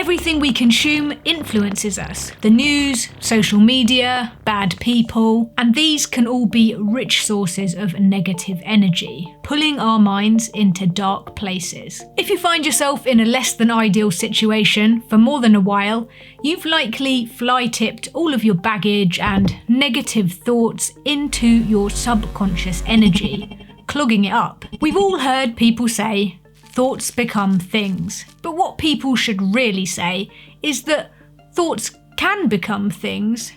Everything we consume influences us. The news, social media, bad people, and these can all be rich sources of negative energy, pulling our minds into dark places. If you find yourself in a less than ideal situation for more than a while, you've likely fly-tipped all of your baggage and negative thoughts into your subconscious energy, clogging it up. We've all heard people say, thoughts become things. But what people should really say is that thoughts can become things,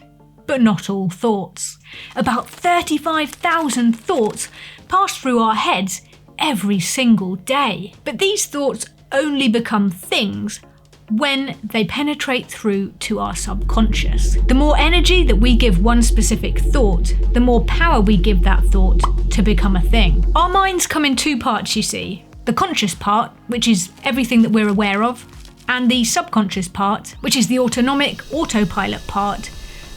but not all thoughts. About 35,000 thoughts pass through our heads every single day. But these thoughts only become things when they penetrate through to our subconscious. The more energy that we give one specific thought, the more power we give that thought to become a thing. Our minds come in two parts, you see. The conscious part, which is everything that we're aware of, and the subconscious part, which is the autonomic autopilot part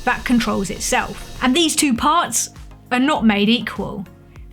that controls itself. And these two parts are not made equal.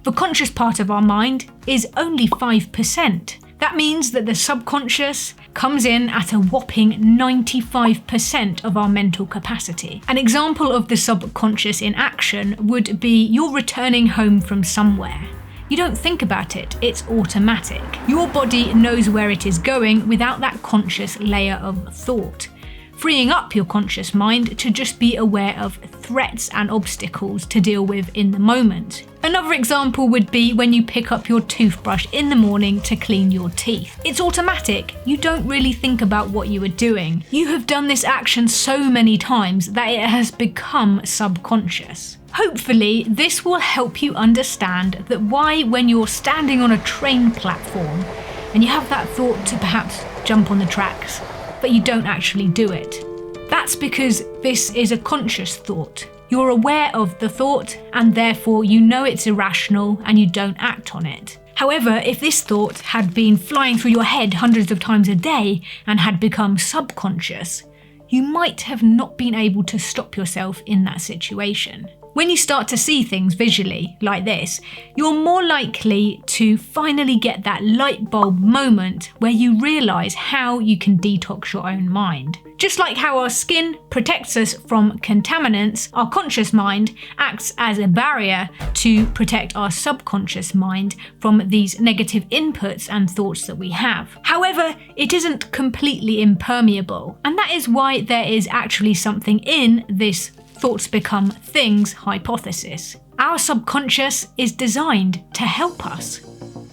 The conscious part of our mind is only 5%. That means that the subconscious comes in at a whopping 95% of our mental capacity. An example of the subconscious in action would be you're returning home from somewhere. You don't think about it, it's automatic. Your body knows where it is going without that conscious layer of thought, freeing up your conscious mind to just be aware of threats and obstacles to deal with in the moment. Another example would be when you pick up your toothbrush in the morning to clean your teeth. It's automatic, you don't really think about what you are doing. You have done this action so many times that it has become subconscious. Hopefully, this will help you understand that why when you're standing on a train platform and you have that thought to perhaps jump on the tracks, but you don't actually do it. That's because this is a conscious thought. You're aware of the thought and therefore you know it's irrational and you don't act on it. However, if this thought had been flying through your head hundreds of times a day and had become subconscious, you might have not been able to stop yourself in that situation. When you start to see things visually, like this, you're more likely to finally get that light bulb moment where you realise how you can detox your own mind. Just like how our skin protects us from contaminants, our conscious mind acts as a barrier to protect our subconscious mind from these negative inputs and thoughts that we have. However, it isn't completely impermeable, and that is why there is actually something in this thoughts become things hypothesis. Our subconscious is designed to help us.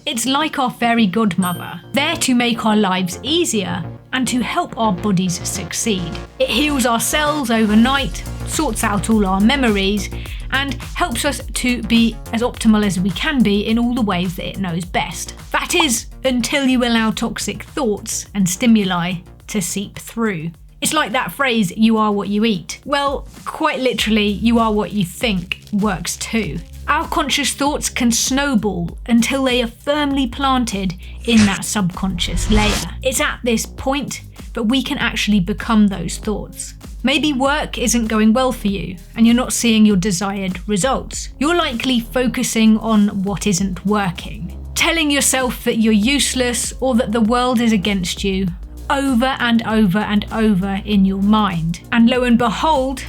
It's like our fairy godmother, there to make our lives easier and to help our bodies succeed. It heals our cells overnight, sorts out all our memories, and helps us to be as optimal as we can be in all the ways that it knows best. That is, until you allow toxic thoughts and stimuli to seep through. It's like that phrase, you are what you eat. Well, quite literally, you are what you think works too. Our conscious thoughts can snowball until they are firmly planted in that subconscious layer. It's at this point that we can actually become those thoughts. Maybe work isn't going well for you and you're not seeing your desired results. You're likely focusing on what isn't working, telling yourself that you're useless or that the world is against you, over and over and over in your mind. And lo and behold,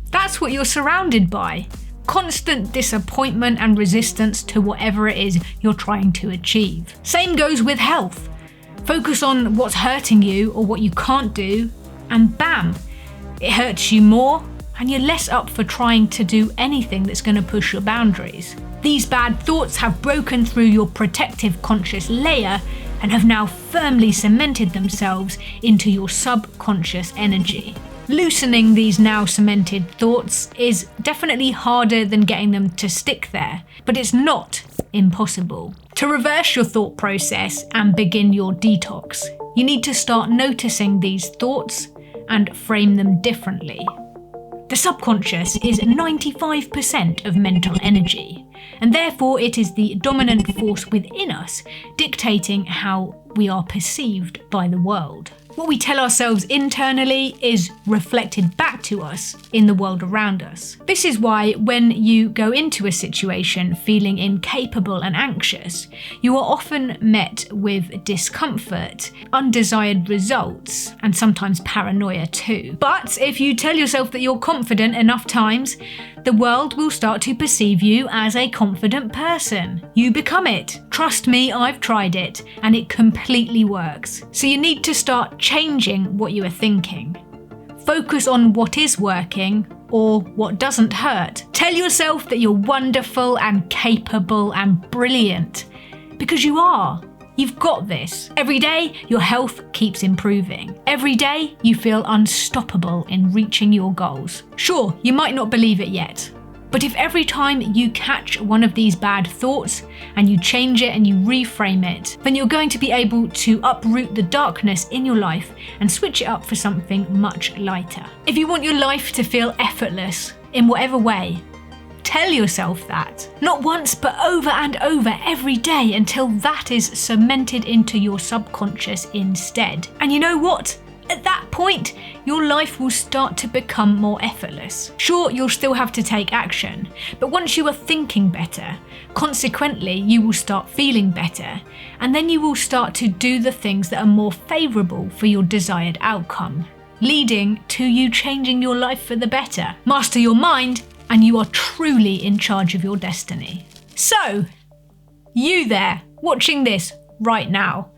that's what you're surrounded by. Constant disappointment and resistance to whatever it is you're trying to achieve. Same goes with health. Focus on what's hurting you or what you can't do, and bam, it hurts you more and you're less up for trying to do anything that's going to push your boundaries. These bad thoughts have broken through your protective conscious layer and have now firmly cemented themselves into your subconscious energy. Loosening these now cemented thoughts is definitely harder than getting them to stick there, but it's not impossible. To reverse your thought process and begin your detox, you need to start noticing these thoughts and frame them differently. The subconscious is 95% of mental energy, and therefore it is the dominant force within us, dictating how we are perceived by the world. What we tell ourselves internally is reflected back to us in the world around us. This is why when you go into a situation feeling incapable and anxious, you are often met with discomfort, undesired results, and sometimes paranoia too. But if you tell yourself that you're confident enough times, the world will start to perceive you as a confident person. You become it. Trust me, I've tried it, and it completely works. So you need to start changing what you are thinking. Focus on what is working or what doesn't hurt. Tell yourself that you're wonderful and capable and brilliant, because you are. You've got this. Every day, your health keeps improving. Every day, you feel unstoppable in reaching your goals. Sure, you might not believe it yet, but if every time you catch one of these bad thoughts and you change it and you reframe it, then you're going to be able to uproot the darkness in your life and switch it up for something much lighter. If you want your life to feel effortless in whatever way, tell yourself that. Not once, but over and over every day until that is cemented into your subconscious instead. And you know what? At that point, your life will start to become more effortless. Sure, you'll still have to take action, but once you are thinking better, consequently, you will start feeling better, and then you will start to do the things that are more favourable for your desired outcome, leading to you changing your life for the better. Master your mind, and you are truly in charge of your destiny. So, you there, watching this right now,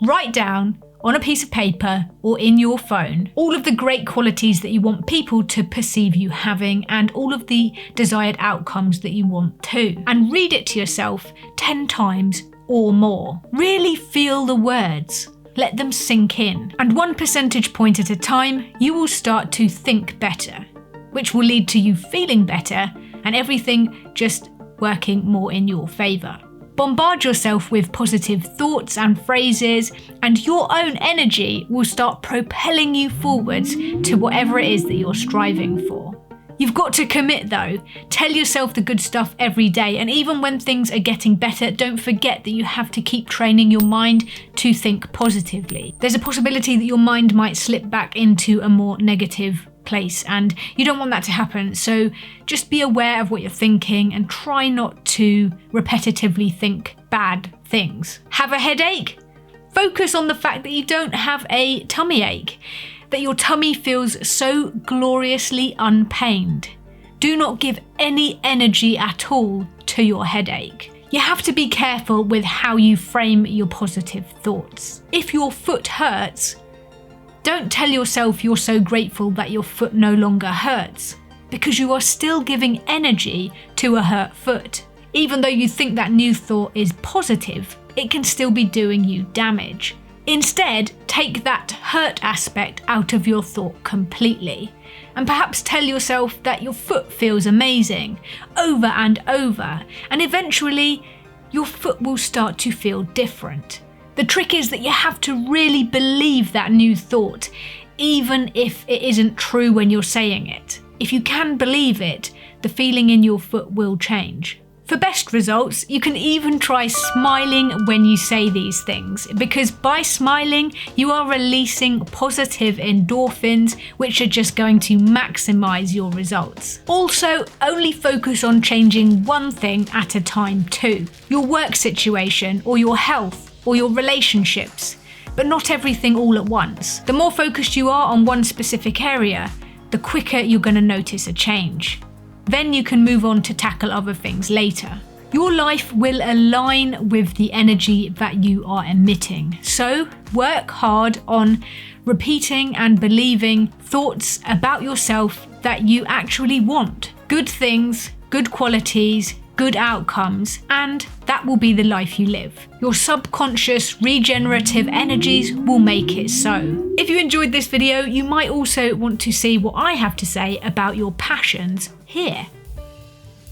write down on a piece of paper or in your phone all of the great qualities that you want people to perceive you having and all of the desired outcomes that you want too. And read it to yourself 10 times or more. Really feel the words. Let them sink in. And 1 percentage point at a time, you will start to think better, which will lead to you feeling better and everything just working more in your favour. Bombard yourself with positive thoughts and phrases, and your own energy will start propelling you forwards to whatever it is that you're striving for. You've got to commit though. Tell yourself the good stuff every day, and even when things are getting better, don't forget that you have to keep training your mind to think positively. There's a possibility that your mind might slip back into a more negative place, and you don't want that to happen. So just be aware of what you're thinking and try not to repetitively think bad things. Have a headache? Focus on the fact that you don't have a tummy ache, that your tummy feels so gloriously unpained. Do not give any energy at all to your headache. You have to be careful with how you frame your positive thoughts. If your foot hurts, don't tell yourself you're so grateful that your foot no longer hurts, because you are still giving energy to a hurt foot. Even though you think that new thought is positive, it can still be doing you damage. Instead, take that hurt aspect out of your thought completely, and perhaps tell yourself that your foot feels amazing over and over, and eventually your foot will start to feel different. The trick is that you have to really believe that new thought, even if it isn't true when you're saying it. If you can believe it, the feeling in your foot will change. For best results, you can even try smiling when you say these things, because by smiling, you are releasing positive endorphins, which are just going to maximize your results. Also, only focus on changing one thing at a time too. Your work situation or your health, or your relationships, but not everything all at once. The more focused you are on one specific area, the quicker you're going to notice a change. Then you can move on to tackle other things later. Your life will align with the energy that you are emitting. So work hard on repeating and believing thoughts about yourself that you actually want. Good things, good qualities, good outcomes, and that will be the life you live. Your subconscious regenerative energies will make it so. If you enjoyed this video, you might also want to see what I have to say about your passions here.